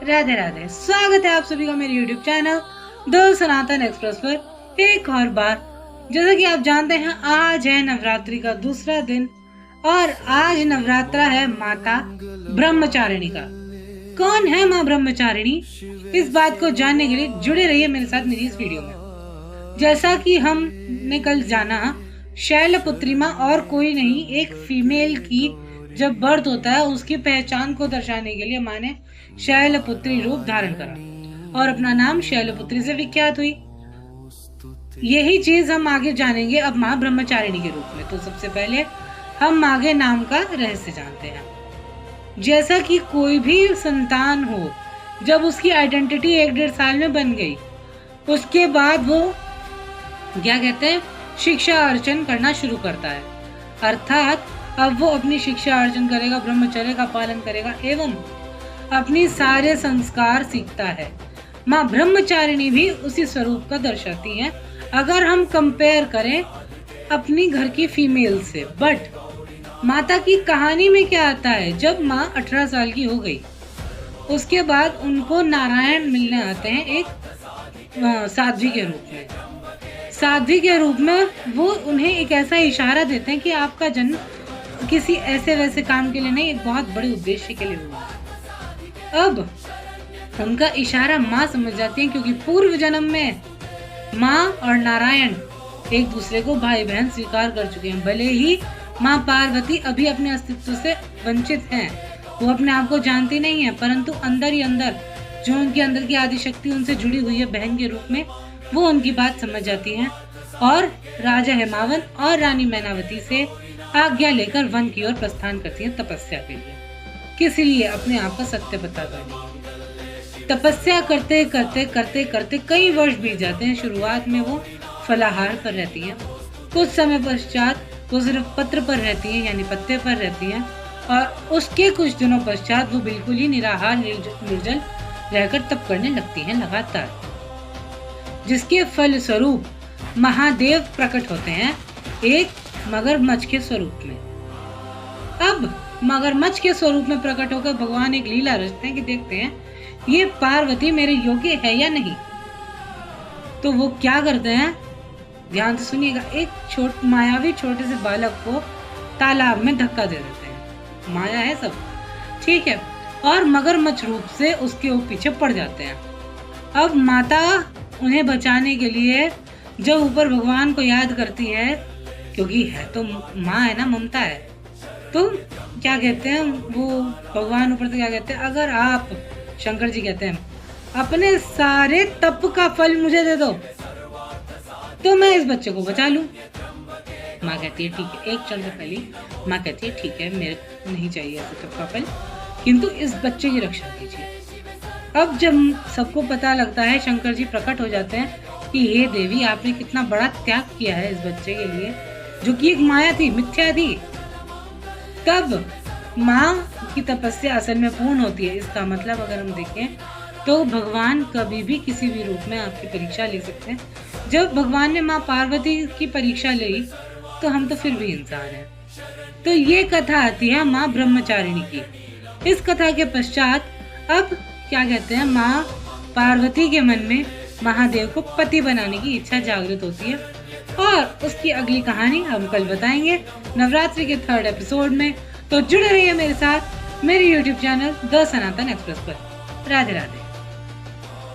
राधे राधे। स्वागत है आप सभी का मेरे YouTube channel the Sanatan express पर एक और बार। जैसा कि आप जानते हैं, आज है नवरात्रि का दूसरा दिन और आज नवरात्रा है माता ब्रह्मचारिणी का। कौन है माँ ब्रह्मचारिणी, इस बात को जानने के लिए जुड़े रहिए मेरे साथ मेरी इस वीडियो में। जैसा कि हमने कल जाना, शैलपुत्री माँ और कोई नहीं, एक फीमेल की जब बर्थ होता है उसकी पहचान को दर्शाने के लिए माँ ने शैलपुत्री रूप धारण करा और अपना नाम शैलपुत्री से विख्यात हुई। यही चीज हम आगे जानेंगे अब माँ ब्रह्मचारिणी के रूप में। तो सबसे पहले हम आगे नाम का रहस्य जानते हैं। जैसा कि कोई भी संतान हो, जब उसकी आइडेंटिटी 1-1.5 साल में बन गई, उसके बाद वो क्या कहते हैं, शिक्षा अर्चन करना शुरू करता है। अर्थात अब वो अपनी शिक्षा अर्चन करेगा, ब्रह्मचर्य का पालन करेगा एवं अपनी सारे संस्कार सीखता है। माँ ब्रह्मचारिणी भी उसी स्वरूप का दर्शाती हैं अगर हम कंपेयर करें अपनी घर की फीमेल से। बट माता की कहानी में क्या आता है, जब माँ 18 साल की हो गई उसके बाद उनको नारायण मिलने आते हैं एक साध्वी के रूप में। साध्वी के रूप में वो उन्हें एक ऐसा इशारा देते हैं कि आपका जन्म किसी ऐसे वैसे काम के लिए नहीं, एक बहुत बड़े उद्देश्य के लिए हुआ। अब उनका इशारा माँ समझ जाती है, क्योंकि पूर्व जन्म में माँ और नारायण एक दूसरे को भाई बहन स्वीकार कर चुके हैं। भले ही माँ पार्वती अभी अपने अस्तित्व से वंचित हैं, वो अपने आप को जानती नहीं है, परंतु अंदर ही अंदर जो उनके अंदर की आदिशक्ति उनसे जुड़ी हुई है बहन के रूप में, वो उनकी बात समझ जाती हैं और राजा हेमावन और रानी मैनावती से आज्ञा लेकर वन की ओर प्रस्थान करती हैं तपस्या के लिए। किस लिए? अपने आप का सत्य पता करने के लिए। तपस्या करते करते करते करते कई वर्ष बीत जाते हैं। शुरुआत में वो फलाहार पर रहती हैं, कुछ समय पश्चात वो सिर्फ पत्र पर रहती हैं, यानी पत्ते पर रहती हैं, और उसके कुछ दिनों पश्चात वो बिल्कुल ही निराहार निर्जल रहकर तप करने लगती हैं लगातार, जिसके फल स्वरूप महादेव प्रकट होते हैं एक मगरमच्छ के स्वरूप में। अब मगरमच्छ के स्वरूप में प्रकट होकर भगवान एक लीला रचते हैं कि देखते हैं ये पार्वती मेरे योग्य है या नहीं। तो वो क्या करते हैं, ध्यान से सुनिएगा, एक मायावी छोटे से बालक को तालाब में धक्का दे देते हैं। माया है सब, ठीक है, और मगरमच्छ रूप से उसके पीछे पड़ जाते हैं। अब माता उन्हें बचाने के लिए जब ऊपर भगवान को याद करती है, क्योंकि है तो माँ है ना, ममता है, तो क्या कहते हैं वो भगवान ऊपर से क्या कहते हैं, अगर आप, शंकर जी कहते हैं, अपने सारे तप का फल मुझे दे दो तो मैं इस बच्चे को बचा लूं। माँ कहती है ठीक है, एक क्षण से पहले माँ कहती है ठीक है, मेरे नहीं चाहिए ऐसे तप का फल, किंतु इस बच्चे की रक्षा कीजिए। अब जब सबको पता लगता है, शंकर जी प्रकट हो जाते हैं कि हे देवी, आपने कितना बड़ा त्याग किया है इस बच्चे के लिए, जो कि एक माया थी, मिथ्या थी। तब माँ की तपस्या असल में पूर्ण होती है। इसका मतलब अगर हम देखें तो भगवान कभी भी किसी भी रूप में आपकी परीक्षा ले सकते हैं। जब भगवान ने माँ पार्वती की परीक्षा ली तो हम तो फिर भी इंसान हैं। तो ये कथा आती है माँ ब्रह्मचारिणी की। इस कथा के पश्चात अब क्या कहते हैं, माँ पार्वती के मन में महादेव को पति बनाने की इच्छा जागृत होती है और उसकी अगली कहानी हम कल बताएंगे नवरात्रि के 3rd एपिसोड में। तो जुड़े रहिए मेरे साथ मेरे YouTube channel the Sanatan express पर। राधे राधे।